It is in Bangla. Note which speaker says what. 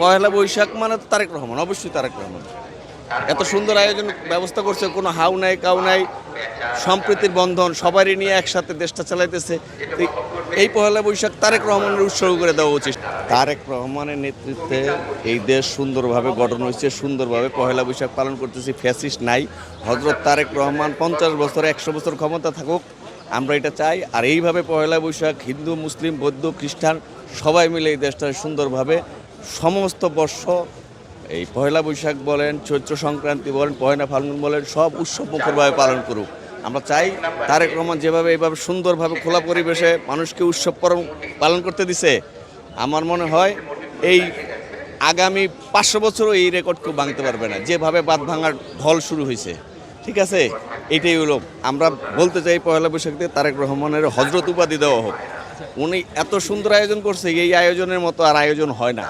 Speaker 1: পয়লা বৈশাখ মানে তো তারেক রহমান, অবশ্যই তারেক রহমান। এত সুন্দর আয়োজন ব্যবস্থা করছে, কোনো হাউ নাই কাউ নাই, সম্প্রীতির বন্ধন, সবারই নিয়ে একসাথে দেশটা চালাইতেছে। তো এই পয়লা বৈশাখ তারেক রহমানের উৎসর্গ করে দেওয়া উচিত। তারেক রহমানের নেতৃত্বে এই দেশ সুন্দরভাবে গঠন হয়েছে, সুন্দরভাবে পয়লা বৈশাখ পালন করতেছি। ফ্যাসিস্ট নাই। হযরত তারেক রহমান 50 বছর 100 বছর ক্ষমতা থাকুক, আমরা এটা চাই। আর এইভাবে পয়লা বৈশাখ হিন্দু, মুসলিম, বৌদ্ধ, খ্রিস্টান সবাই মিলে এই দেশটা সুন্দরভাবে সমস্ত বর্ষ, এই পয়লা বৈশাখ বলেন, চৈত্র সংক্রান্তি বলেন, পয়লা ফাল্গুন বলেন, সব উৎসব মুখরভাবে পালন করুক। আমরা চাই তারেক রহমান যেভাবে এইভাবে সুন্দরভাবে খোলা পরিবেশে মানুষকে উৎসব পালন করতে দিছে, আমার মনে হয় এই আগামী 500 বছরও এই রেকর্ড কেউ ভাঙতে পারবে না, যেভাবে বাঁধ ভাঙার ঢল শুরু হয়েছে। ঠিক আছে, এটাই হলো আমরা বলতে চাই, পয়লা বৈশাখ দিয়ে তারেক রহমানের হজরত উপাধি দেওয়া হোক। উনি এত সুন্দর আয়োজন করছে, এই আয়োজনের মতো আর আয়োজন হয় না।